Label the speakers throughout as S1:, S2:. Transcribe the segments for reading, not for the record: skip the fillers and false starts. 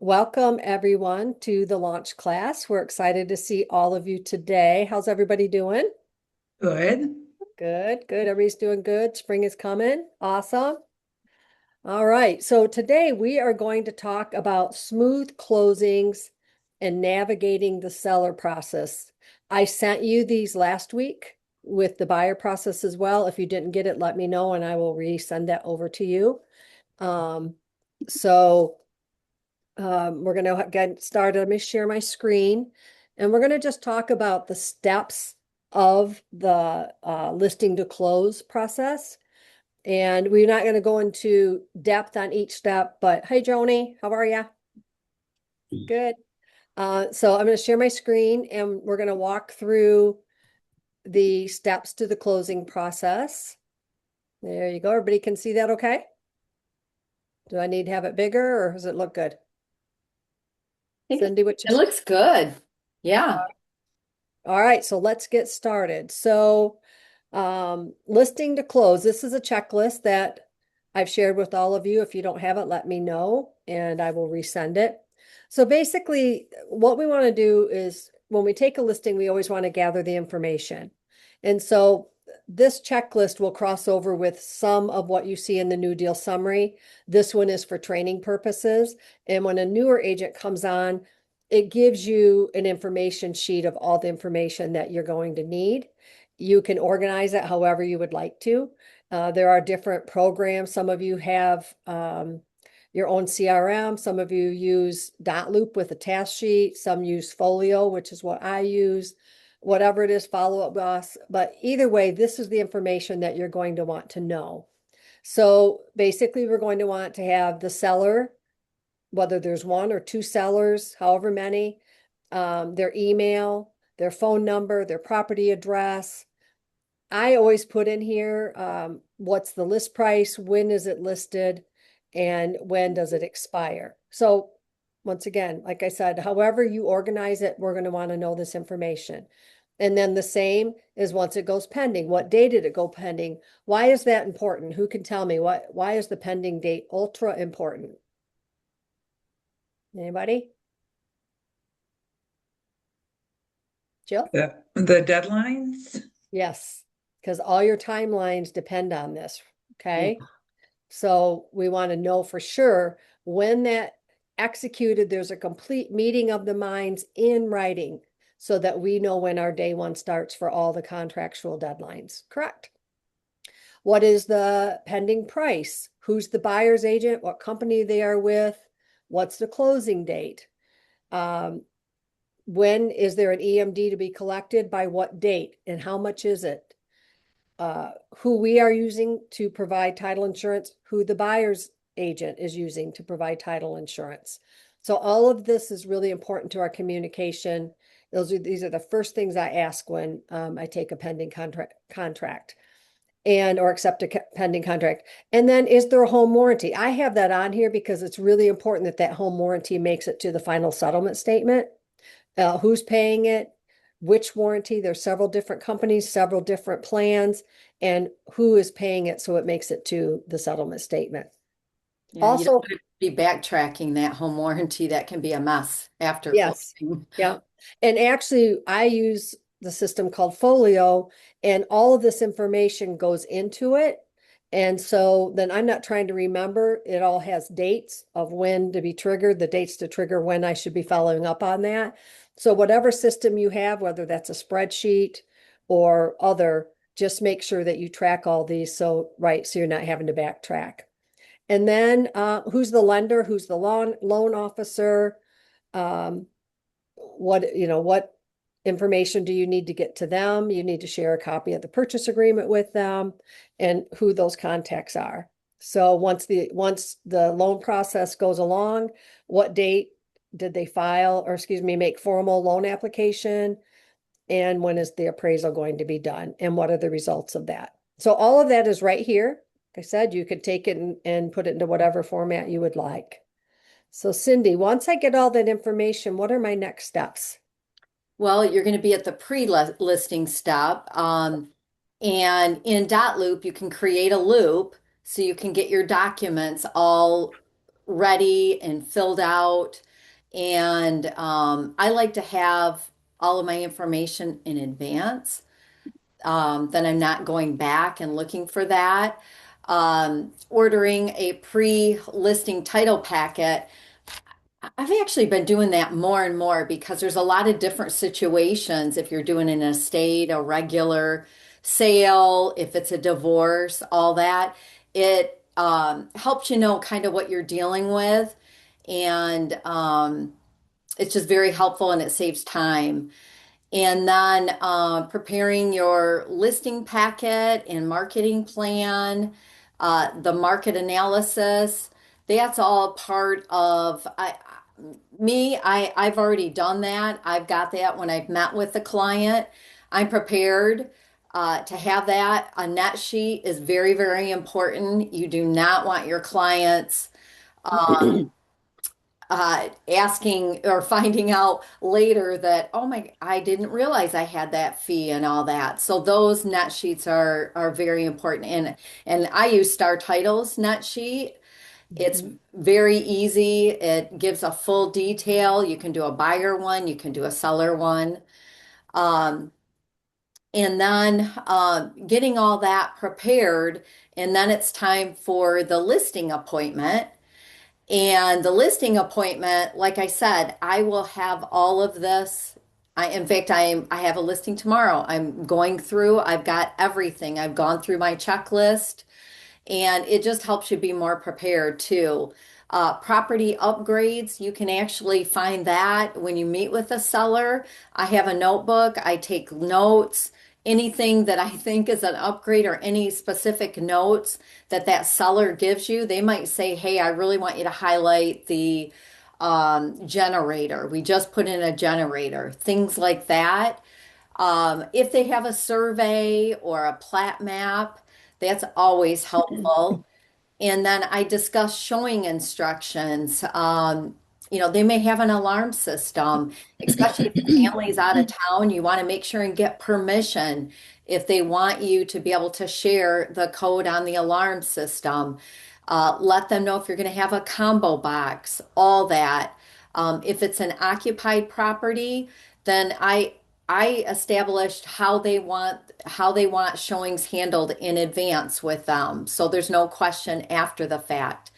S1: Welcome everyone to the launch class. We're excited to see all of you today. How's everybody doing?
S2: Good.
S1: Good, good. Everybody's doing good. Spring is coming. Awesome. All right. So today we are going to talk about smooth closings and navigating the seller process. I sent you these last week with the buyer process as well. If you didn't get it, let me know and I will resend that over to you. Um, so we're going to get started. Let me share my screen and we're going to just talk about the steps of the listing to close process. And we're not going to go into depth on each step, but hey, Joni, how are you? Good. So I'm going to share my screen and we're going to walk through the steps to the closing process. There you go. Everybody can see that okay? Do I need to have it bigger or does it look good?
S3: Think
S1: Cindy, what you
S3: it looks good. Yeah.
S1: All right, so let's get started. So, listing to close. This is a checklist that I've shared with all of you. If you don't have it, let me know and I will resend it. So basically, what we want to do is when we take a listing, we always want to gather the information. And so this checklist will cross over with some of what you see in the new deal summary. This one is for training purposes. And when a newer agent comes on, it gives you an information sheet of all the information that you're going to need. You can organize it however you would like to. There are different programs. Some of you have your own CRM. Some of you use Dotloop with a task sheet. Some use Folio, which is what I use. Whatever it is, Follow Up Boss. But either way, this is the information that you're going to want to know. So basically, we're going to want to have the seller, whether there's one or two sellers, however many, their email, their phone number, their property address. I always put in here, what's the list price, when is it listed, and when does it expire? So once again, like I said, however you organize it, we're going to want to know this information. And then the same is once it goes pending. What day did it go pending? Why is that important? Who can tell me why is the pending date ultra important? Anybody? Jill?
S2: The deadlines?
S1: Yes, because all your timelines depend on this.
S3: Yeah.
S1: Okay. So we want to know for sure when that executed, there's a complete meeting of the minds in writing so that we know when our day one starts for all the contractual deadlines. Correct. What is the pending price? Who's the buyer's agent? What company they are with? What's the closing date? Um, when is there an EMD to be collected? By what date? And how much is it? Who we are using to provide title insurance, who the buyer's agent is using to provide title insurance. So all of this is really important to our communication. These are the first things I ask when I take a pending contract and or accept a pending contract. And then is there a home warranty? I have that on here because it's really important that that home warranty makes it to the final settlement statement. Who's paying it, which warranty. There's several different companies, several different plans, and who is paying it so it makes it to the settlement statement.
S3: Yeah, you don't
S1: Also,
S3: want to be backtracking that home warranty. That can be a mess after
S1: yes,
S3: closing.
S1: yeah. And actually, I use the system called Folio, and all of this information goes into it. And so then I'm not trying to remember. It all has dates of when to be triggered, the dates to trigger when I should be following up on that. So whatever system you have, whether that's a spreadsheet or other, just make sure that you track all these so right, so you're not having to backtrack. And then who's the lender, who's the loan officer, um, what information do you need to get to them? You need to share a copy of the purchase agreement with them and who those contacts are. So once the loan process goes along, what date did they file, or excuse me, make formal loan application? And when is the appraisal going to be done? And what are the results of that? So all of that is right here. Like I said, you could take it and put it into whatever format you would like. So Cindy, once I get all that information, what are my next steps?
S3: Well, you're going to be at the pre-listing step. And in dot loop, you can create a loop so you can get your documents all ready and filled out. And I like to have all of my information in advance. Then I'm not going back and looking for that. Ordering a pre-listing title packet. I've actually been doing that more and more because there's a lot of different situations. If you're doing an estate, a regular sale, if it's a divorce, all that, it helps you know kind of what you're dealing with. And it's just very helpful and it saves time. And then preparing your listing packet and marketing plan, the market analysis, that's all part of I've already done that. I've got that when I've met with the client. I'm prepared to have that. A net sheet is very, very important. You do not want your clients asking or finding out later that, oh my, I didn't realize I had that fee and all that. So those net sheets are very important. And I use Star Title's net sheet. It's
S1: Mhm.
S3: very easy. It gives a full detail. You can do a buyer one, you can do a seller one. Um, and then getting all that prepared, and then it's time for the listing appointment. And the listing appointment, like I said, I will have all of this. In fact, I have a listing tomorrow. I'm going through, I've got everything. I've gone through my checklist and it just helps you be more prepared too. Property upgrades, you can actually find that when you meet with a seller. I have a notebook, I take notes. Anything that I think is an upgrade or any specific notes that that seller gives you, they might say, hey, I really want you to highlight the generator. We just put in a generator, things like that. If they have a survey or a plat map, that's always helpful. And then I discuss showing instructions. They may have an alarm system, especially if the family's out of town. You want to make sure and get permission if they want you to be able to share the code on the alarm system. Let them know if you're going to have a combo box, all that. If it's an occupied property, then I established how they want showings handled in advance with them. So there's no question after the fact.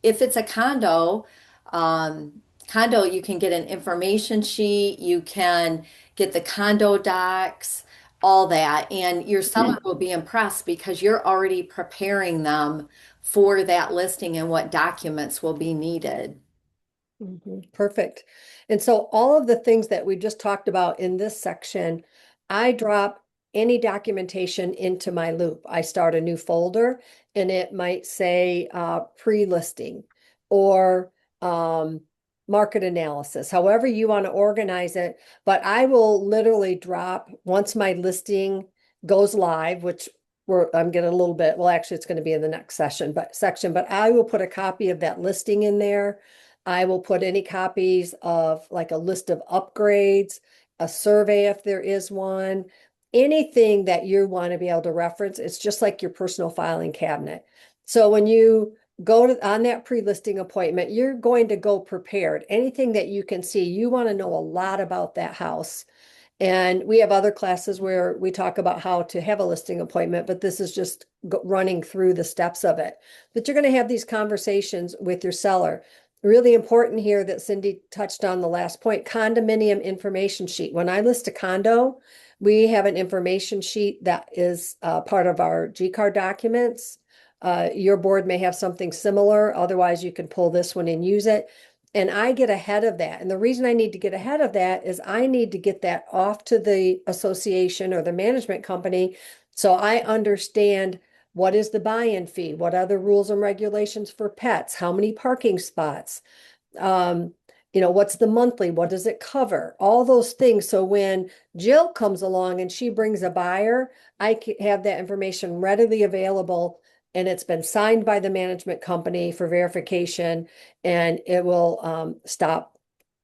S3: If it's a condo, you can get an information sheet, you can get the condo docs, all that, and your seller will be impressed because you're already preparing them for that listing and what documents will be needed.
S1: Perfect. And so all of the things that we just talked about in this section, I drop any documentation into my loop. I start a new folder and it might say pre-listing or market analysis, however you want to organize it. But I will literally drop once my listing goes live, which I'm getting a little bit, well, actually it's going to be in the next but I will put a copy of that listing in there. I will put any copies of like a list of upgrades, a survey if there is one, anything that you want to be able to reference. It's just like your personal filing cabinet. So when you go to on that pre-listing appointment, you're going to go prepared. Anything that you can see, you want to know a lot about that house. And we have other classes where we talk about how to have a listing appointment, but this is just running through the steps of it. But you're going to have these conversations with your seller. Really important here that Cindy touched on the last point, condominium information sheet. When I list a condo, we have an information sheet that is part of our G-card documents. Your board may have something similar. Otherwise, you can pull this one and use it. And I get ahead of that. And the reason I need to get ahead of that is I need to get that off to the association or the management company so I understand what is the buy-in fee, what are the rules and regulations for pets, how many parking spots, um, what's the monthly, what does it cover, all those things. So when Jill comes along and she brings a buyer, I can have that information readily available and it's been signed by the management company for verification and it will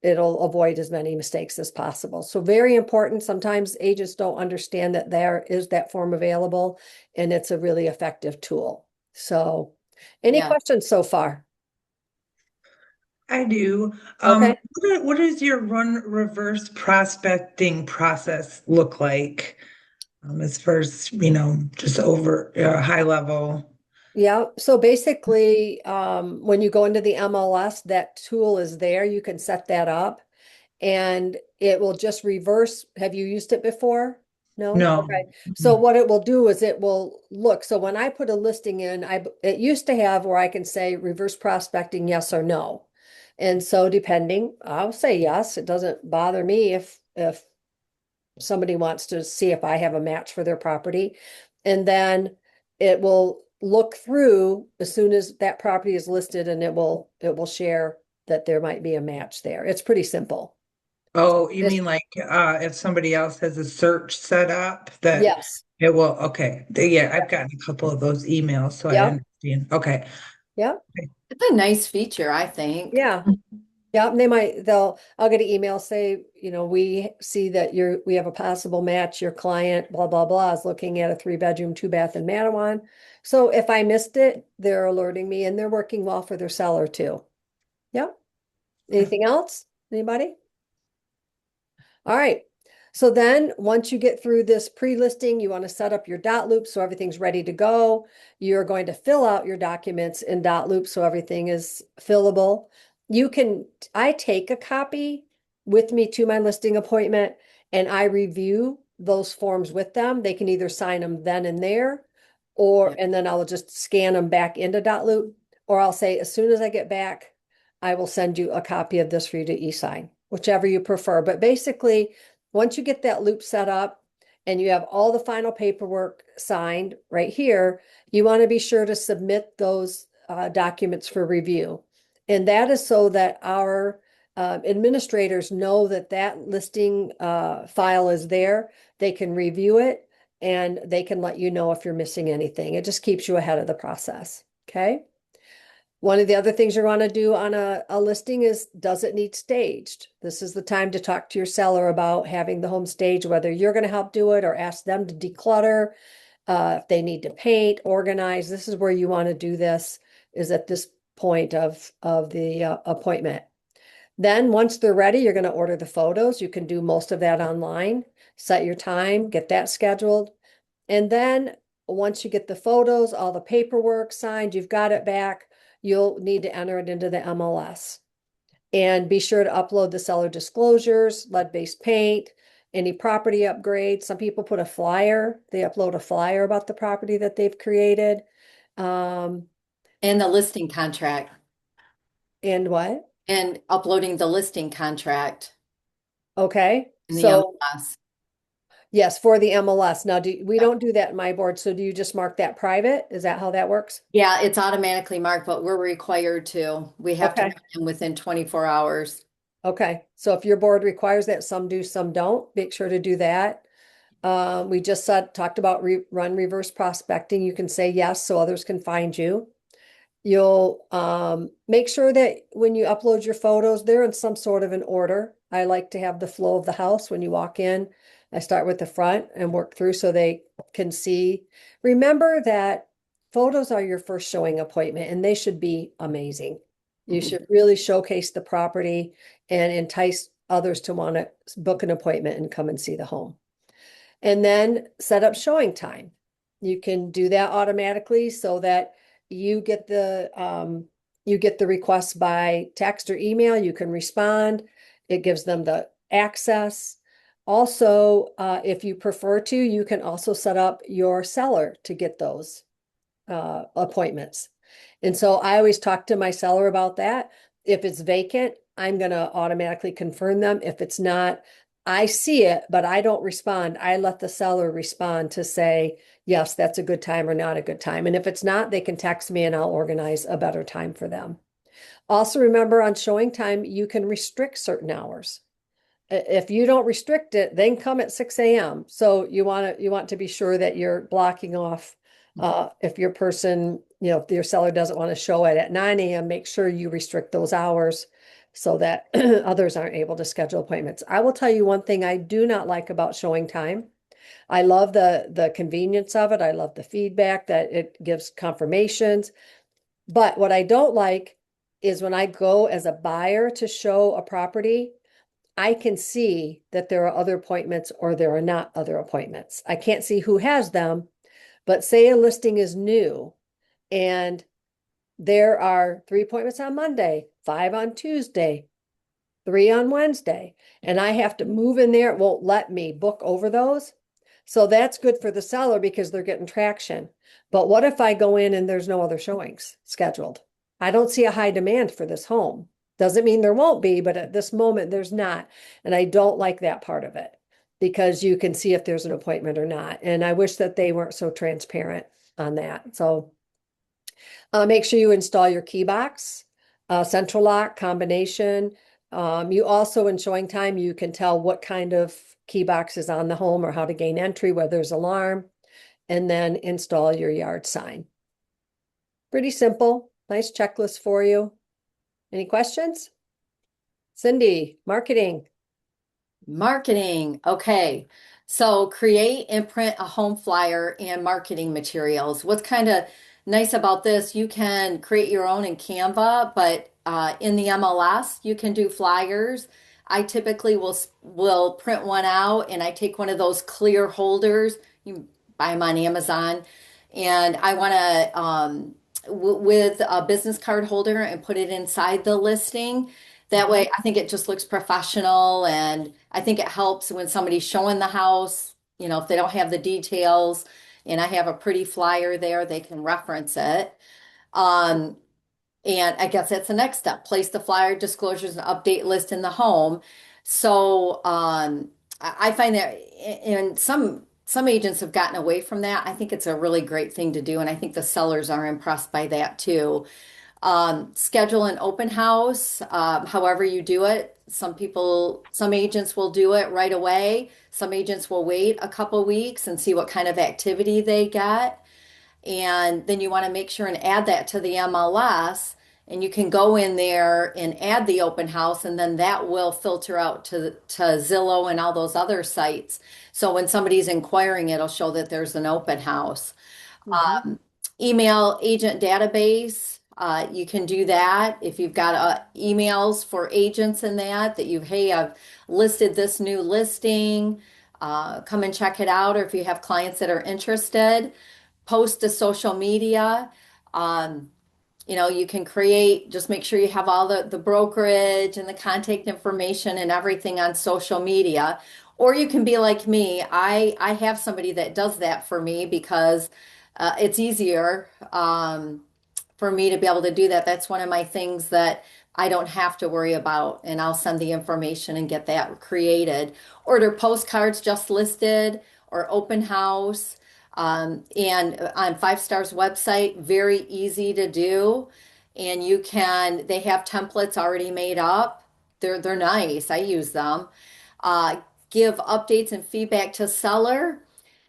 S1: it'll avoid as many mistakes as possible. So very important. Sometimes agents don't understand that there is that form available and it's a really effective tool. So any
S3: Yeah.
S1: questions so far?
S2: I do.
S1: Okay.
S2: What does your run reverse prospecting process look like? As far as, just over high level.
S1: Yeah, so basically, when you go into the MLS, that tool is there. You can set that up and it will just reverse. Have you used it before? No?
S2: No.
S1: Okay. So what it will do is it will look. So when I put a listing in, it used to have where I can say reverse prospecting, yes or no. And so depending, I'll say yes. It doesn't bother me if somebody wants to see if I have a match for their property. And then it will look through as soon as that property is listed and it will share that there might be a match there. It's pretty simple.
S2: Oh, you
S1: It's,
S2: mean like if somebody else has a search set up that
S1: yes.
S2: it will, okay. Yeah, I've gotten a couple of those emails, so I
S1: Yep.
S2: understand. Okay.
S1: Yep.
S3: It's a nice feature, I think.
S1: Yeah. Yeah. And I'll get an email say, we see that we have a possible match. Your client, blah, blah, blah, is looking at a 3-bedroom, 2-bath in Mattawan. So if I missed it, they're alerting me and they're working well for their seller too. Yep. Anything else? Anybody? All right. So then once you get through this pre-listing, you want to set up your dot loop so everything's ready to go. You're going to fill out your documents in dot loop so everything is fillable. I take a copy with me to my listing appointment and I review those forms with them. They can either sign them then and there, and then I'll just scan them back into dot loop, or I'll say, as soon as I get back, I will send you a copy of this for you to e-sign, whichever you prefer. But basically, once you get that loop set up and you have all the final paperwork signed right here, you want to be sure to submit those documents for review. And that is so that our administrators know that that listing file is there. They can review it and they can let you know if you're missing anything. It just keeps you ahead of the process. Okay. One of the other things you want to do on a listing is, does it need staged? This is the time to talk to your seller about having the home staged, whether you're going to help do it or ask them to declutter. If they need to paint, organize, this is where you want to do this, is at this point of the appointment. Then once they're ready, you're going to order the photos. You can do most of that online. Set your time, get that scheduled. And then once you get the photos, all the paperwork signed, you've got it back, you'll need to enter it into the MLS. And be sure to upload the seller disclosures, lead-based paint, any property upgrades. Some people put a flyer, they upload a flyer about the property that they've created. Um,
S3: And the listing contract
S1: and what?
S3: and uploading the listing contract
S1: Okay,
S3: in the
S1: so
S3: MLS.
S1: yes, for the MLS. Now, we don't do that in my board, so do you just mark that private? Is that how that works?
S3: Yeah, it's automatically marked, but we're required to. We have to
S1: Okay.
S3: mark them within 24 hours.
S1: Okay, so if your board requires that, some do, some don't, make sure to do that. We just talked about run reverse prospecting. You can say yes so others can find you. You'll make sure that when you upload your photos, they're in some sort of an order. I like to have the flow of the house when you walk in. I start with the front and work through so they can see. Remember that photos are your first showing appointment and they should be amazing. You should really showcase the property and entice others to want to book an appointment and come and see the home. And then set up showing time. You can do that automatically so that you get the requests by text or email. You can respond. It gives them the access. Also, if you prefer to, you can also set up your seller to get those appointments. And so I always talk to my seller about that. If it's vacant, I'm going to automatically confirm them. If it's not, I see it, but I don't respond. I let the seller respond to say, yes, that's a good time or not a good time. And if it's not, they can text me and I'll organize a better time for them. Also, remember on showing time, you can restrict certain hours. If you don't restrict it, they can come at 6 a.m. So you want to be sure that you're blocking off if your person, if your seller doesn't want to show it at 9 a.m., make sure you restrict those hours so that others aren't able to schedule appointments. I will tell you one thing I do not like about showing time. I love the convenience of it. I love the feedback that it gives confirmations. But what I don't like is when I go as a buyer to show a property, I can see that there are other appointments or there are not other appointments. I can't see who has them, but say a listing is new and there are 3 appointments on Monday, 5 on Tuesday, 3 on Wednesday, and I have to move in there. It won't let me book over those. So that's good for the seller because they're getting traction. But what if I go in and there's no other showings scheduled? I don't see a high demand for this home. Doesn't mean there won't be, but at this moment there's not. And I don't like that part of it because you can see if there's an appointment or not. And I wish that they weren't so transparent on that. So make sure you install your key box, central lock combination. You also, in showing time, you can tell what kind of key box is on the home or how to gain entry, whether there's alarm, and then install your yard sign. Pretty simple. Nice checklist for you. Any questions? Cindy, marketing.
S3: Marketing. Okay. So create and print a home flyer and marketing materials. What's kind of nice about this, you can create your own in Canva, but in the MLS, you can do flyers. I typically will print one out and I take one of those clear holders. You buy them on Amazon. And I want to with a business card holder and put it inside the listing. That way, I think it just looks professional, and I think it helps when somebody's showing the house, if they don't have the details, and I have a pretty flyer there, they can reference it. Um, and I guess that's the next step. Place the flyer, disclosures, and update list in the home. So I find that, and some agents have gotten away from that. I think it's a really great thing to do, and I think the sellers are impressed by that too. Schedule an open house, however you do it. Some agents will do it right away. Some agents will wait a couple weeks and see what kind of activity they get. And then you want to make sure and add that to the MLS. And you can go in there and add the open house, and then that will filter out to Zillow and all those other sites. So when somebody's inquiring, it'll show that there's an open house.
S1: Mhm.
S3: Email agent database. You can do that if you've got emails for agents in that hey, I've listed this new listing. Come and check it out. Or if you have clients that are interested, post to social media. Um, you can just make sure you have all the brokerage and the contact information and everything on social media. Or you can be like me. I have somebody that does that for me because it's easier for me to be able to do that. That's one of my things that I don't have to worry about, and I'll send the information and get that created. Order postcards just listed or open house. And on Five Stars website, very easy to do. And they have templates already made up. They're nice. I use them. Uh, Give updates and feedback to seller.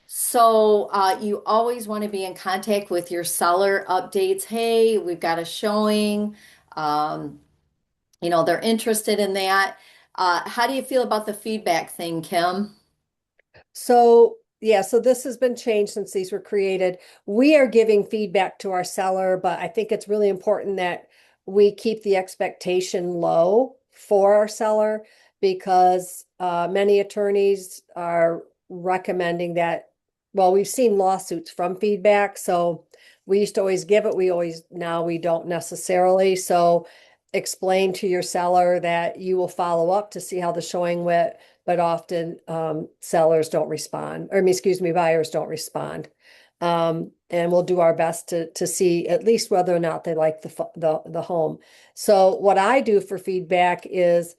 S3: So you always want to be in contact with your seller updates. Hey, we've got a showing. Um, they're interested in that. How do you feel about the feedback thing, Kim?
S1: So, yeah, so this has been changed since these were created. We are giving feedback to our seller, but I think it's really important that we keep the expectation low for our seller because many attorneys are recommending that. Well, we've seen lawsuits from feedback, so we used to always give it. Now we don't necessarily. So explain to your seller that you will follow up to see how the showing went, but often sellers don't respond, or excuse me, buyers don't respond. And we'll do our best to see at least whether or not they like the home. So what I do for feedback is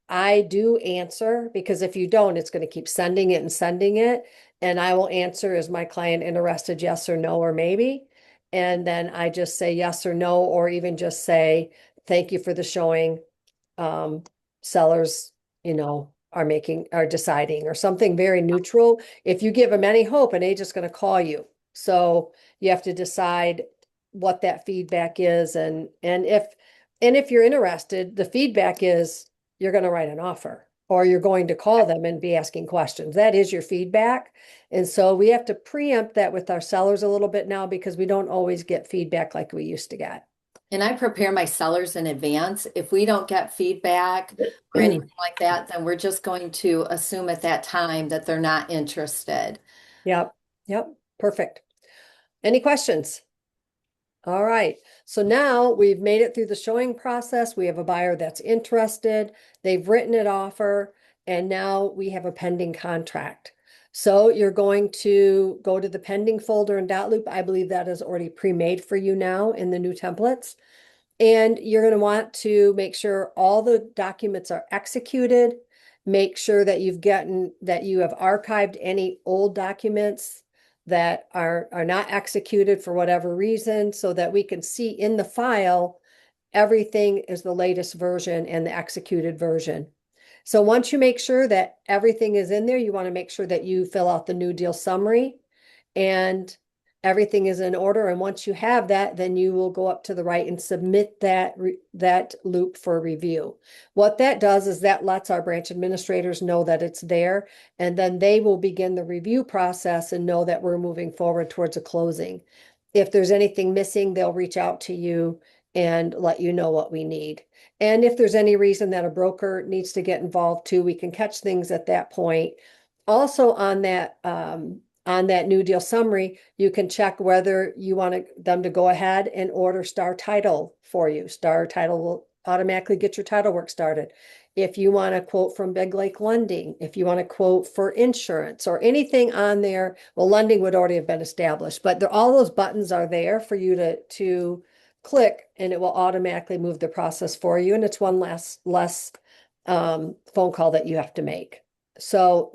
S1: I do answer, because if you don't, it's going to keep sending it and sending it. And I will answer, is my client interested? Yes or no, or maybe. And then I just say yes or no, or even just say, thank you for the showing. Um, Sellers, are deciding, or something very neutral. If you give them any hope, an agent's going to call you. So you have to decide what that feedback is. And if you're interested, the feedback is you're going to write an offer, or you're going to call them and be asking questions. That is your feedback. And so we have to preempt that with our sellers a little bit now because we don't always get feedback like we used to get.
S3: And I prepare my sellers in advance. If we don't get feedback or anything like that, then we're just going to assume at that time that they're not interested.
S1: Yep, yep, perfect. Any questions? All right, so now we've made it through the showing process. We have a buyer that's interested. They've written an offer, and now we have a pending contract. So you're going to go to the pending folder in Dotloop. I believe that is already pre-made for you now in the new templates. And you're going to want to make sure all the documents are executed. Make sure that you have archived any old documents that are not executed for whatever reason, so that we can see in the file everything is the latest version and the executed version. So once you make sure that everything is in there, you want to make sure that you fill out the new deal summary and everything is in order. And once you have that, then you will go up to the right and submit that loop for review. What that does is that lets our branch administrators know that it's there, and then they will begin the review process and know that we're moving forward towards a closing. If there's anything missing, they'll reach out to you and let you know what we need. And if there's any reason that a broker needs to get involved too, we can catch things at that point. Also on that new deal summary, you can check whether you want them to go ahead and order Star Title for you. Star Title will automatically get your title work started. If you want a quote from Big Lake Lending, if you want a quote for insurance or anything on there, well, lending would already have been established, but all those buttons are there for you to click, and it will automatically move the process for you. And it's one less phone call that you have to make. So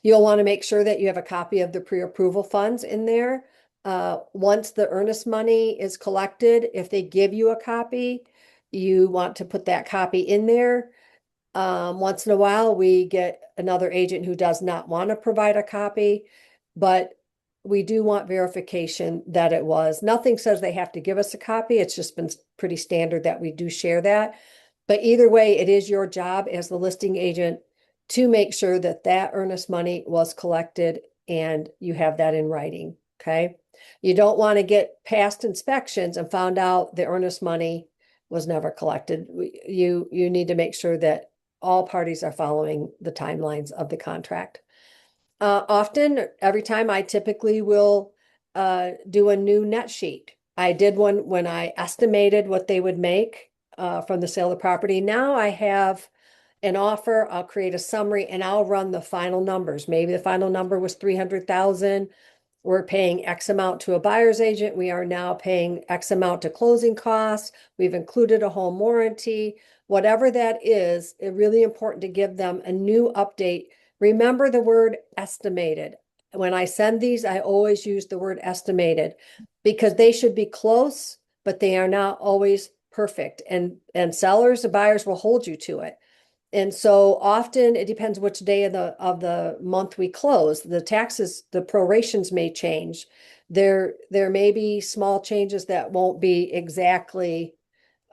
S1: you'll want to make sure that you have a copy of the pre-approval funds in there. Once the earnest money is collected, if they give you a copy, you want to put that copy in there. Once in a while, we get another agent who does not want to provide a copy, but we do want verification that it was. Nothing says they have to give us a copy. It's just been pretty standard that we do share that. But either way, it is your job as the listing agent to make sure that that earnest money was collected and you have that in writing, okay? You don't want to get past inspections and found out the earnest money was never collected. You need to make sure that all parties are following the timelines of the contract. Often, every time I typically will do a new net sheet. I did one when I estimated what they would make from the sale of the property. Now I have an offer, I'll create a summary and I'll run the final numbers. Maybe the final number was 300,000. We're paying X amount to a buyer's agent. We are now paying X amount to closing costs. We've included a home warranty. Whatever that is, it's really important to give them a new update. Remember the word estimated. When I send these, I always use the word estimated because they should be close, but they are not always perfect. And sellers and buyers will hold you to it. And so often it depends which day of the month we close. The taxes, the prorations may change. There may be small changes that won't be exactly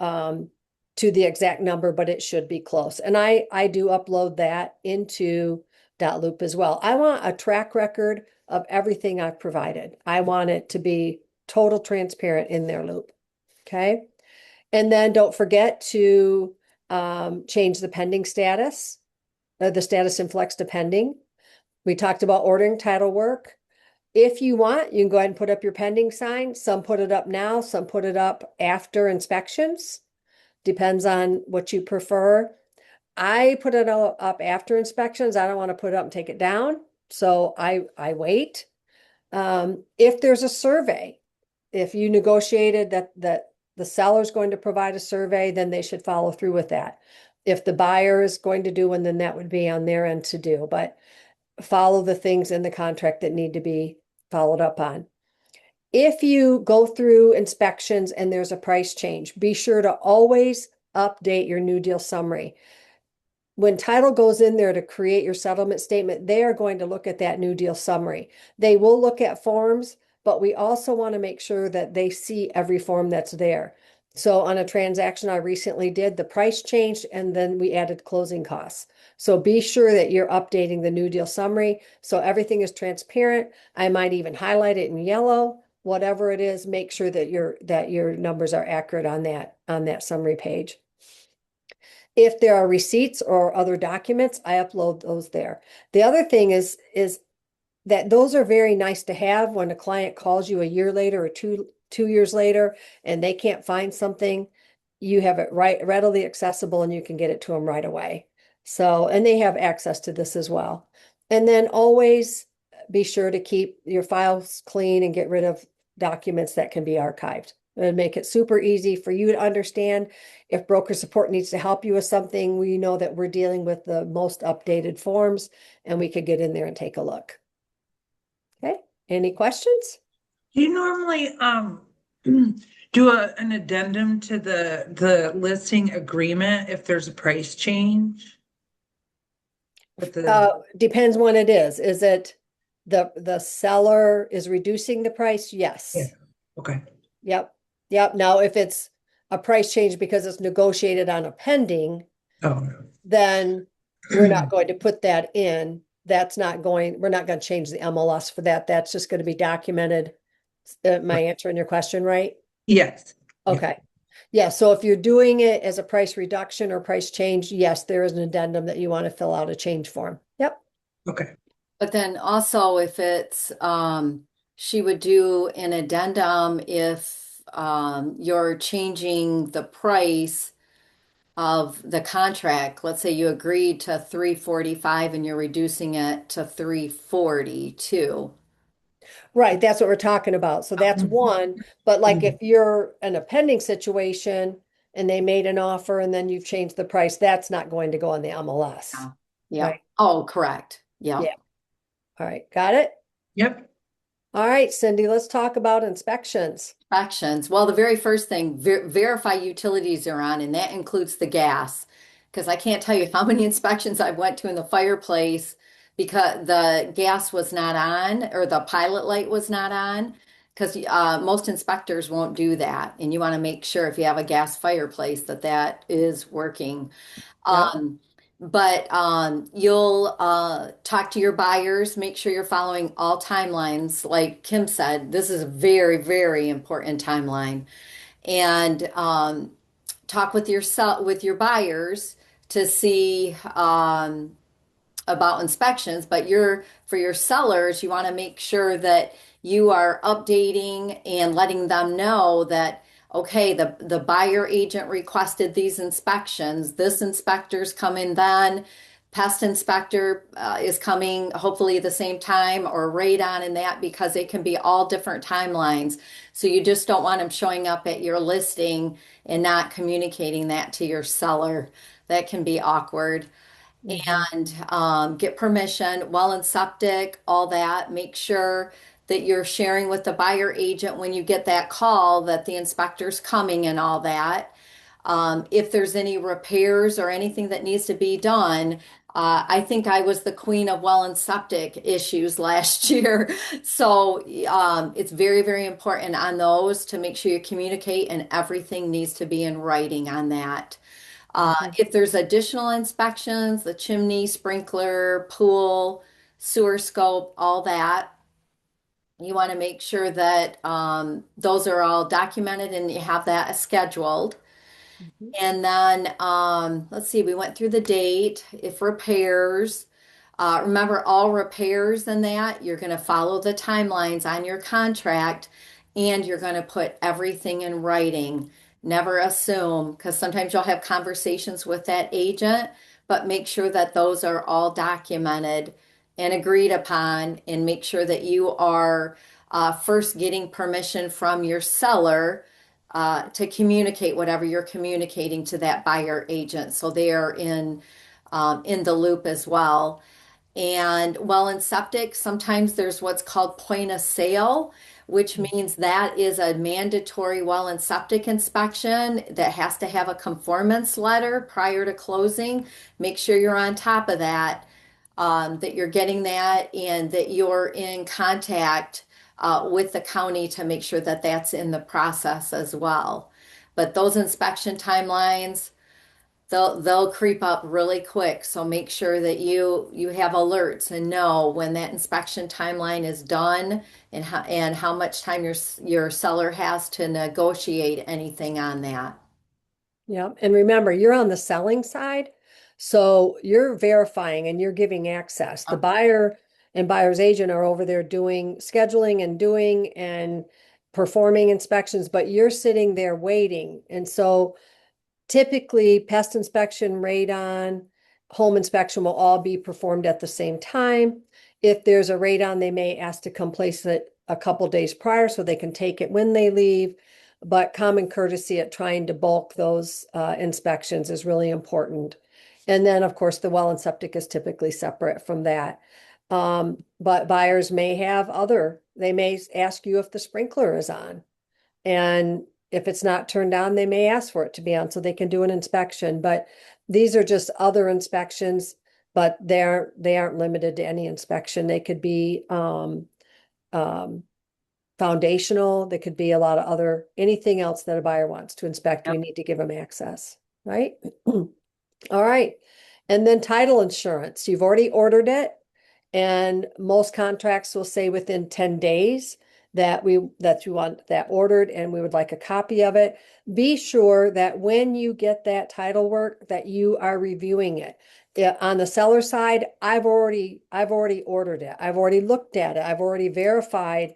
S1: to the exact number, but it should be close. And I do upload that into Dotloop as well. I want a track record of everything I've provided. I want it to be total transparent in their loop. Okay. And then don't forget to change the pending status, the status in flex to pending. We talked about ordering title work. If you want, you can go ahead and put up your pending sign. Some put it up now, some put it up after inspections. Depends on what you prefer. I put it up after inspections. I don't want to put it up and take it down. So I wait. If there's a survey, if you negotiated that the seller is going to provide a survey, then they should follow through with that. If the buyer is going to do one, then that would be on their end to do, but follow the things in the contract that need to be followed up on. If you go through inspections and there's a price change, be sure to always update your new deal summary. When title goes in there to create your settlement statement, they are going to look at that new deal summary. They will look at forms, but we also want to make sure that they see every form that's there. So on a transaction I recently did, the price changed and then we added closing costs. So be sure that you're updating the new deal summary so everything is transparent. I might even highlight it in yellow whatever it is, make sure that your numbers are accurate on that summary page. If there are receipts or other documents, I upload those there. The other thing is that those are very nice to have when a client calls you a year later or two years later and they can't find something, you have it readily accessible and you can get it to them right away. So, and they have access to this as well. And then always be sure to keep your files clean and get rid of documents that can be archived. And make it super easy for you to understand. If broker support needs to help you with something, we know that we're dealing with the most updated forms and we could get in there and take a look. Okay, any questions?
S2: Do you normally do an addendum to the listing agreement if there's a price change? With the
S1: Depends when it is. Is it the seller is reducing the price?
S2: yeah,
S1: Yes.
S2: okay.
S1: Yep. Yep. Now, if it's a price change because it's negotiated on a pending,
S2: Oh,
S1: then we're not going to put that in. We're not going to change the MLS for that. That's just going to be documented. Am I answering your question right?
S2: yes. Yeah.
S1: Okay. Yeah, so if you're doing it as a price reduction or price change, yes, there is an addendum that you want to fill out a change form. Yep.
S2: Okay.
S3: But then also if it's, she would do an addendum if you're changing the price of the contract. Let's say you agreed to 345 and you're reducing it to 342.
S1: Right, that's what we're talking about. So that's one. But like if you're in a pending situation and they made an offer and then you've changed the price, that's not going to go on the MLS.
S3: Yeah. Yeah.
S1: Right.
S3: Oh, correct. Yeah.
S1: Yeah. All right. Got it?
S2: Yep.
S1: All right, Cindy, let's talk about inspections.
S3: Inspections. Well, the very first thing, verify utilities are on, and that includes the gas. Because I can't tell you how many inspections I went to in the fireplace because the gas was not on or the pilot light was not on. Because most inspectors won't do that, and you want to make sure if you have a gas fireplace that that is working.
S1: Yep.
S3: Um, but you'll talk to your buyers, make sure you're following all timelines. Like Kim said, this is a very, very important timeline. And talk with with your buyers to see about inspections, but for your sellers, you want to make sure that you are updating and letting them know that okay, the buyer agent requested these inspections. This inspector's coming then. Pest inspector is coming hopefully the same time or right on in that because it can be all different timelines. So you just don't want them showing up at your listing and not communicating that to your seller. That can be awkward
S1: Mhm.
S3: and get permission, well and septic, all that. Make sure that you're sharing with the buyer agent when you get that call that the inspector's coming and all that. If there's any repairs or anything that needs to be done, I think I was the queen of well and septic issues last year. So it's very, very important on those to make sure you communicate and everything needs to be in writing on that.
S1: Mhm.
S3: If there's additional inspections, the chimney, sprinkler, pool, sewer scope, all that, you want to make sure that those are all documented and you have that scheduled.
S1: Mhm.
S3: And then let's see, we went through the date. If repairs, remember all repairs and that, you're going to follow the timelines on your contract and you're going to put everything in writing. Never assume, because sometimes you'll have conversations with that agent, but make sure that those are all documented and agreed upon, and make sure that you are first getting permission from your seller to communicate whatever you're communicating to that buyer agent. So they are in the loop as well. And well, in septic, sometimes there's what's called point of sale, which means that is a mandatory well and septic inspection that has to have a conformance letter prior to closing. Make sure you're on top of that, that you're getting that, and that you're in contact with the county to make sure that that's in the process as well. But those inspection timelines, they'll creep up really quick. So make sure that you have alerts and know when that inspection timeline is done and how much time your seller has to negotiate anything on that.
S1: Yeah, and remember, you're on the selling side, so you're verifying and you're giving access. The
S3: Yep.
S1: buyer and buyer's agent are over there doing scheduling and doing and performing inspections, but you're sitting there waiting. And so typically, pest inspection, radon, home inspection will all be performed at the same time. If there's a radon, they may ask to come place it a couple days prior so they can take it when they leave. But common courtesy at trying to bulk those inspections is really important. And then, of course, the well and septic is typically separate from that. But buyers may have they may ask you if the sprinkler is on. And if it's not turned on, they may ask for it to be on so they can do an inspection. But these are just other inspections, but they aren't limited to any inspection. They could be um, foundational. They could be a lot of anything else that a buyer wants to inspect. We
S3: Yep.
S1: need to give them access, right? All right. And then title insurance. You've already ordered it. And most contracts will say within 10 days that you want that ordered and we would like a copy of it. Be sure that when you get that title work that you are reviewing it. Yeah, on the seller side, I've already ordered it. I've already looked at it. I've already verified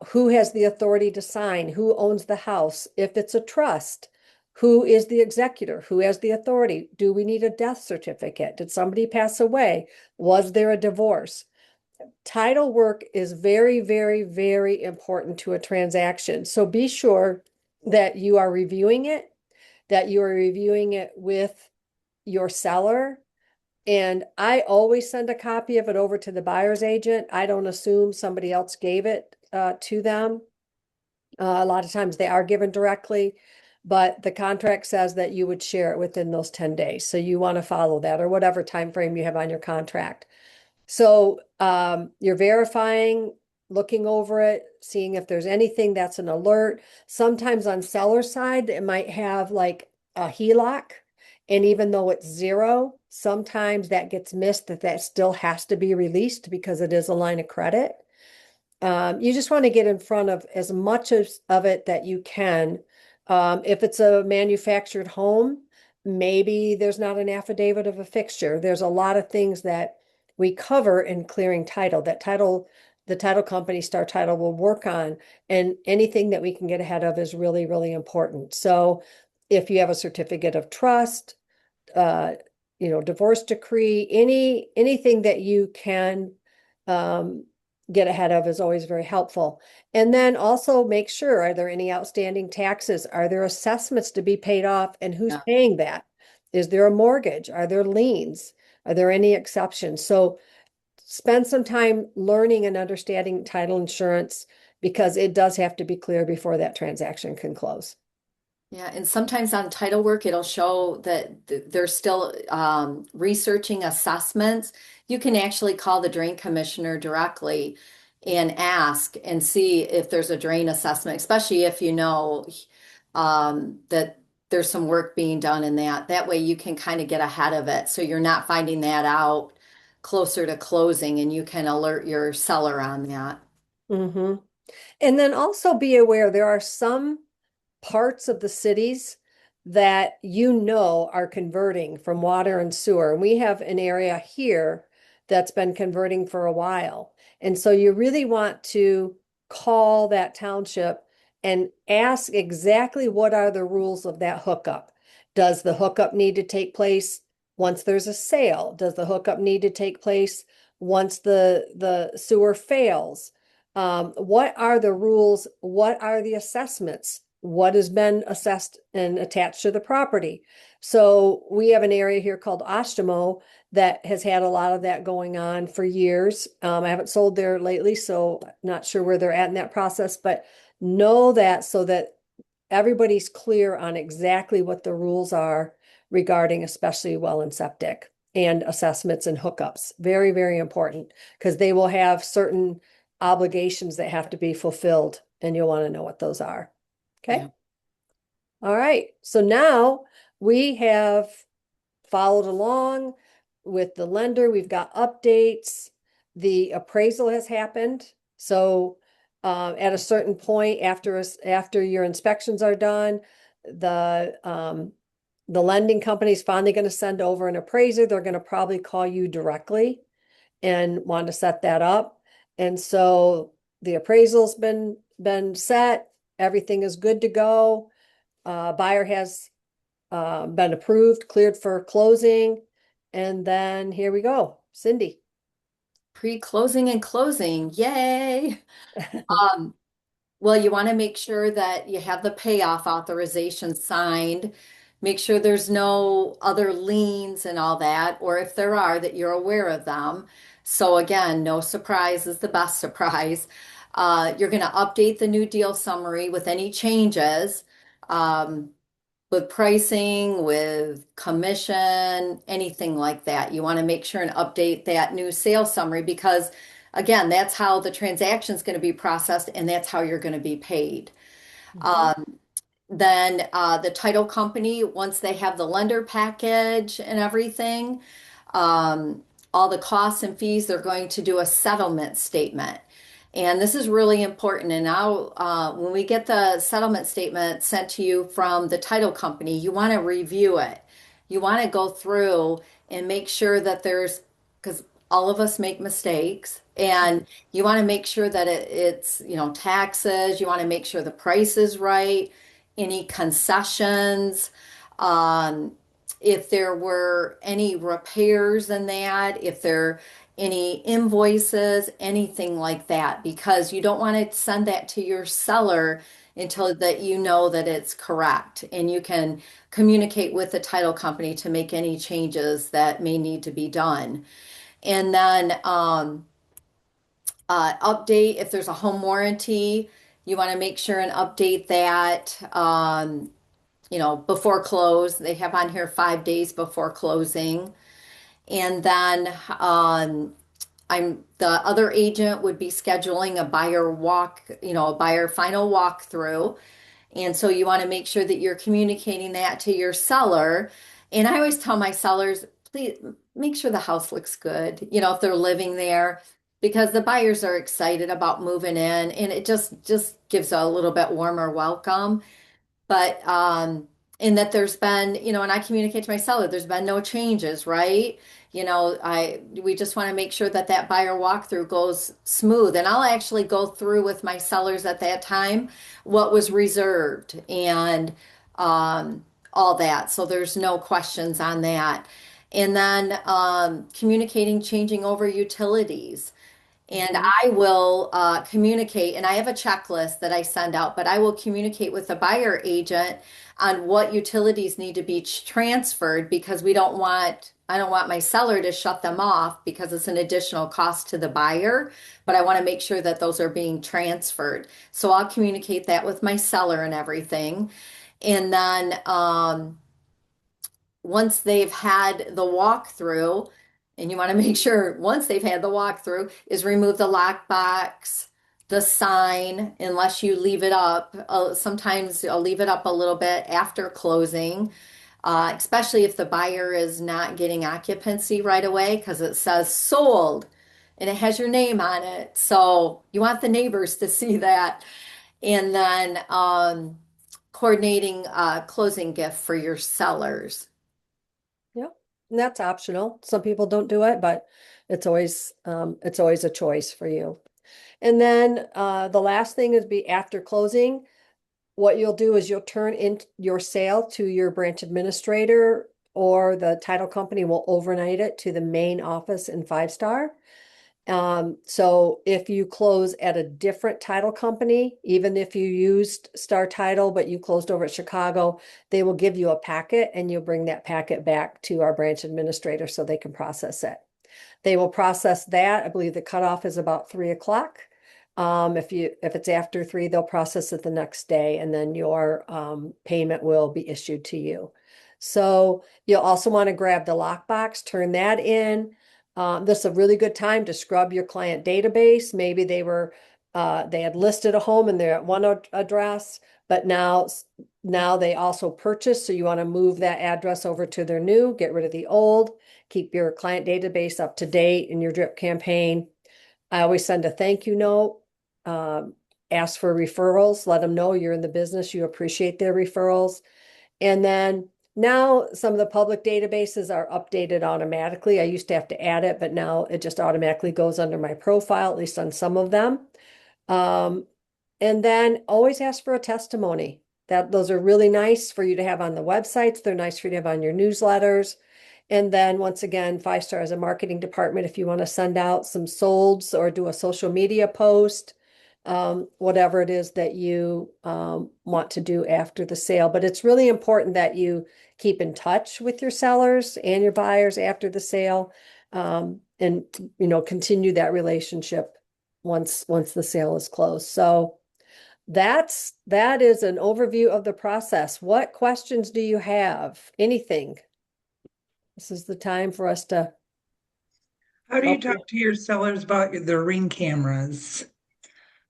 S1: who has the authority to sign, who owns the house, if it's a trust, who is the executor, who has the authority. Do we need a death certificate? Did somebody pass away? Was there a divorce? Title work is very, very, very important to a transaction. So be sure that you are reviewing it, that you are reviewing it with your seller. And I always send a copy of it over to the buyer's agent. I don't assume somebody else gave it to them. A lot of times they are given directly, but the contract says that you would share it within those 10 days. So you want to follow that or whatever time frame you have on your contract. So you're verifying, looking over it, seeing if there's anything that's an alert. Sometimes on seller side, it might have like a HELOC. And even though it's zero, sometimes that gets missed that still has to be released because it is a line of credit. You just want to get in front of as much of it that you can. If it's a manufactured home, maybe there's not an affidavit of a fixture. There's a lot of things that we cover in clearing title. The title company, Star Title, will work on, and anything that we can get ahead of is really, really important. So if you have a certificate of trust, uh, divorce decree, anything that you can um, get ahead of is always very helpful. And then also make sure, are there any outstanding taxes? Are there assessments to be paid off and who's
S3: Yeah.
S1: paying that? Is there a mortgage? Are there liens? Are there any exceptions? So spend some time learning and understanding title insurance because it does have to be clear before that transaction can close.
S3: Yeah, and sometimes on title work, it'll show that they're still researching assessments. You can actually call the drain commissioner directly and ask and see if there's a drain assessment, especially if you know that there's some work being done in that. That way you can kind of get ahead of it. So you're not finding that out closer to closing and you can alert your seller on that.
S1: hmm And then also be aware there are some parts of the cities that are converting from water and sewer. And we have an area here that's been converting for a while. And so you really want to call that township and ask exactly what are the rules of that hookup. Does the hookup need to take place once there's a sale? Does the hookup need to take place once the sewer fails? What are the rules? What are the assessments? What has been assessed and attached to the property? So we have an area here called Ostamo that has had a lot of that going on for years. I haven't sold there lately, so not sure where they're at in that process, but know that so that everybody's clear on exactly what the rules are regarding especially well and septic and assessments and hookups. Very, very important because they will have certain obligations that have to be fulfilled and you'll want to know what those are. Okay.
S3: Yeah.
S1: All right. So now we have followed along with the lender. We've got updates. The appraisal has happened. So at a certain point after your inspections are done, the lending company is finally going to send over an appraiser. They're going to probably call you directly and want to set that up. And so the appraisal's been set. Everything is good to go. Buyer has been approved, cleared for closing. And then here we go. Cindy.
S3: Pre-closing and closing, yay. Um, well, you want to make sure that you have the payoff authorization signed. Make sure there's no other liens and all that, or if there are, that you're aware of them. So again, no surprise is the best surprise. You're going to update the new deal summary with any changes. Um, with pricing, with commission, anything like that. You want to make sure and update that new sales summary because, again, that's how the transaction is going to be processed and that's how you're going to be paid.
S1: Mhm.
S3: Um, then the title company, once they have the lender package and everything, um, all the costs and fees, they're going to do a settlement statement. And this is really important. And now, when we get the settlement statement sent to you from the title company, you want to review it. You want to go through and make sure that because all of us make mistakes, and you want to make sure that it's, taxes. You want to make sure the price is right, any concessions, um, if there were any repairs in that, if there any invoices, anything like that, because you don't want to send that to your seller until that you know that it's correct and you can communicate with the title company to make any changes that may need to be done. And then update if there's a home warranty, you want to make sure and update that. Before close, they have on here 5 days before closing. And then the other agent would be scheduling a buyer walk, a buyer final walkthrough. And so you want to make sure that you're communicating that to your seller. And I always tell my sellers, please make sure the house looks good, if they're living there, because the buyers are excited about moving in and it just gives a little bit warmer welcome. But in that there's been, and I communicate to my seller, there's been no changes, right? We just want to make sure that that buyer walkthrough goes smooth. And I'll actually go through with my sellers at that time what was reserved and all that. So there's no questions on that. And then communicating, changing over utilities. And
S1: Mhm.
S3: I will communicate, and I have a checklist that I send out, but I will communicate with the buyer agent on what utilities need to be transferred because I don't want my seller to shut them off because it's an additional cost to the buyer, but I want to make sure that those are being transferred. So I'll communicate that with my seller and everything. And then once they've had the walkthrough, and you want to make sure once they've had the walkthrough, is remove the lockbox, the sign, unless you leave it up. Sometimes I'll leave it up a little bit after closing, especially if the buyer is not getting occupancy right away because it says sold and it has your name on it. So you want the neighbors to see that. And then coordinating a closing gift for your sellers.
S1: Yep. And that's optional. Some people don't do it, but it's always a choice for you. And then the last thing is be after closing. What you'll do is you'll turn in your sale to your branch administrator, or the title company will overnight it to the main office in Five Star. So if you close at a different title company, even if you used Star Title, but you closed over at Chicago, they will give you a packet and you'll bring that packet back to our branch administrator so they can process it. They will process that. I believe the cutoff is about 3 o'clock. If it's after 3, they'll process it the next day, and then your payment will be issued to you. So you'll also want to grab the lockbox, turn that in. This is a really good time to scrub your client database. Maybe they had listed a home and they're at one address, but now they also purchase, so you want to move that address over to their new, get rid of the old, keep your client database up to date in your drip campaign. I always send a thank you note, ask for referrals, let them know you're in the business, you appreciate their referrals. And then now some of the public databases are updated automatically. I used to have to add it, but now it just automatically goes under my profile, at least on some of them. Um, and then always ask for a testimony. Those are really nice for you to have on the websites. They're nice for you to have on your newsletters. And then once again, 5 Star as a marketing department, if you want to send out some solds or do a social media post, whatever it is that you want to do after the sale. But it's really important that you keep in touch with your sellers and your buyers after the sale, and continue that relationship once the sale is closed. So that is an overview of the process. What questions do you have? Anything? This is the time for us to
S2: How do you
S1: help you.
S2: talk to your sellers about their Ring cameras?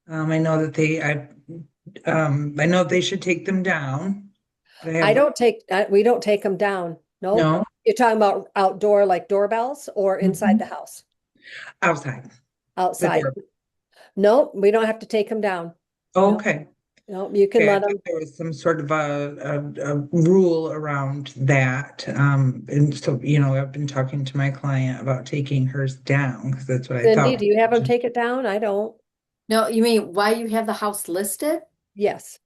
S2: I know that I know they should take them down. But
S1: We don't take them down. Nope.
S2: no,
S1: You're talking about outdoor, like doorbells, or inside the
S2: Mhm.
S1: house?
S2: Outside the
S1: Outside.
S2: door.
S1: Nope, we don't have to take them down.
S2: Oh,
S1: No,
S2: okay.
S1: no, you can
S2: Okay, I
S1: let
S2: thought
S1: them.
S2: there was some sort of a rule around that. And so, I've been talking to my client about taking hers down because that's what I
S1: Cindy,
S2: thought.
S1: do you have them take it down? I don't.
S3: No, you mean why you have the house listed?
S1: Yes.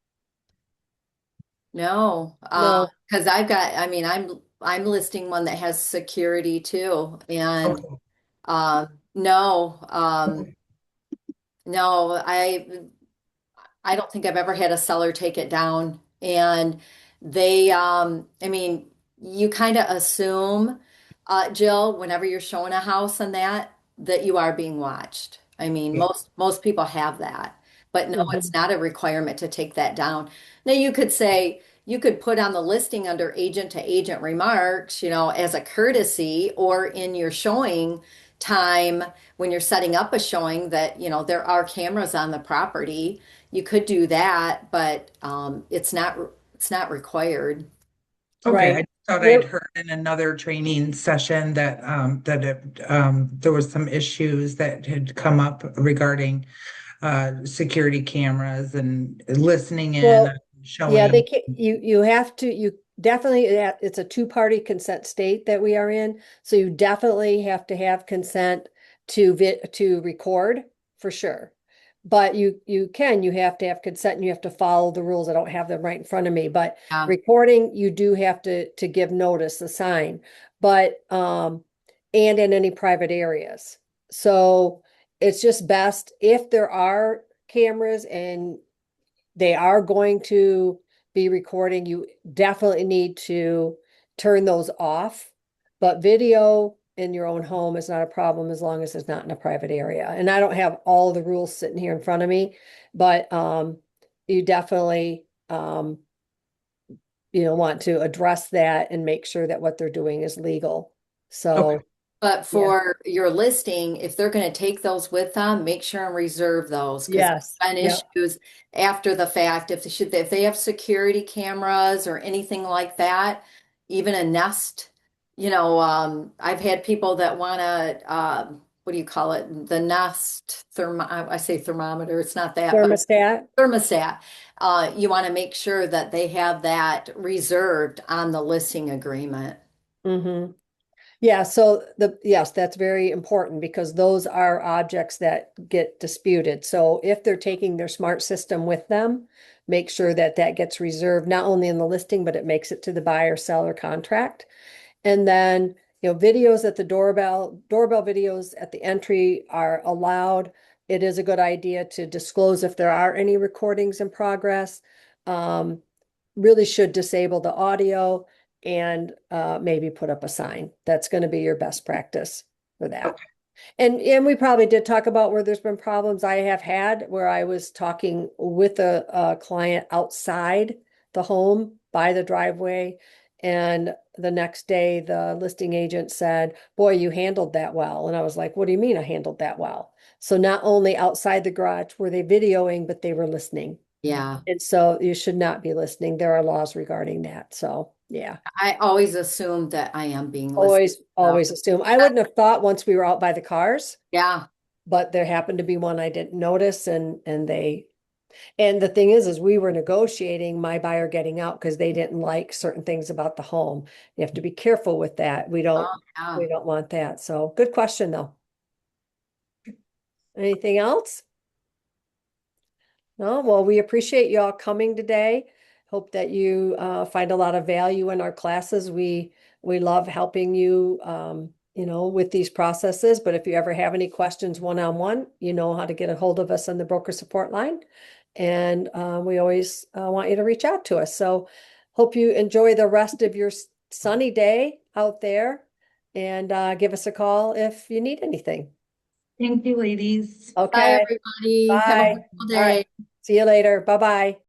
S3: No,
S1: No.
S3: because I mean, I'm listing one that has security too, and
S2: Okay.
S3: no,
S2: Okay.
S3: no, I don't think I've ever had a seller take it down. And I mean, you kind of assume, Jill, whenever you're showing a house and that you are being watched. I mean,
S2: Yeah.
S3: most people have that, but no, it's
S1: Mhm.
S3: not a requirement to take that down. Now, you could put on the listing under agent to agent remarks, as a courtesy, or in your showing time when you're setting up a showing that, there are cameras on the property. You could do that, but it's not required.
S2: Okay, I
S1: Right.
S2: thought I'd
S1: We're,
S2: heard in another training session there was some issues that had come up regarding security cameras and listening in,
S1: well, yeah, they
S2: showing.
S1: can, you have to, you definitely, it's a two-party consent state that we are in. So you definitely have to have consent to record for sure. But you have to have consent and you have to follow the rules. I don't have them right in front of me, but
S3: Yeah.
S1: recording, you do have to give notice, a sign, but, and in any private areas. So it's just best if there are cameras and they are going to be recording, you definitely need to turn those off. But video in your own home is not a problem as long as it's not in a private area. And I don't have all the rules sitting here in front of me, but you definitely want to address that and make sure that what they're doing is legal.
S2: Okay,
S1: So
S3: But
S1: yeah.
S3: for your listing, if they're going to take those with them, make sure and reserve those because
S1: Yes.
S3: there's been
S1: Yeah.
S3: issues after the fact. If they have security cameras or anything like that, even a Nest, I've had people that want to, what do you call it? The Nest I say thermometer, it's not that, but
S1: Thermostat.
S3: thermostat. You want to make sure that they have that reserved on the listing agreement.
S1: Mm-hmm. Yeah, so yes, that's very important because those are objects that get disputed. So if they're taking their smart system with them, make sure that that gets reserved, not only in the listing, but it makes it to the buyer seller contract. And then, videos at the doorbell videos at the entry are allowed. It is a good idea to disclose if there are any recordings in progress. Um, really should disable the audio and maybe put up a sign. That's going to be your best practice for that.
S2: okay,
S1: And we probably did talk about where there's been problems I have had where I was talking with a client outside the home by the driveway. And the next day, the listing agent said, "Boy, you handled that well." And I was like, "What do you mean I handled that well?" So not only outside the garage were they videoing, but they were listening
S3: Yeah.
S1: And so you should not be listening. There are laws regarding that. So yeah,
S3: I always assume that I am being listened
S1: always,
S3: to.
S1: always assume. I wouldn't have thought once we were out by the cars,
S3: Yeah.
S1: but there happened to be one I didn't notice and the thing is we were negotiating my buyer getting out because they didn't like certain things about the home. You have to be careful with that.
S3: Oh, yeah.
S1: We don't want that. So good question though. Anything else? No, well, we appreciate you all coming today. Hope that you find a lot of value in our classes. We love helping you, with these processes. But if you ever have any questions one-on-one, you know how to get a hold of us on the broker support line. And we always want you to reach out to us. So hope you enjoy the rest of your sunny day out there and give us a call if you need anything.
S2: Thank you, ladies.
S3: Bye,
S1: Okay,
S3: everybody. Have a
S1: bye.
S3: wonderful
S1: All right.
S3: day.
S1: See you later. Bye-bye.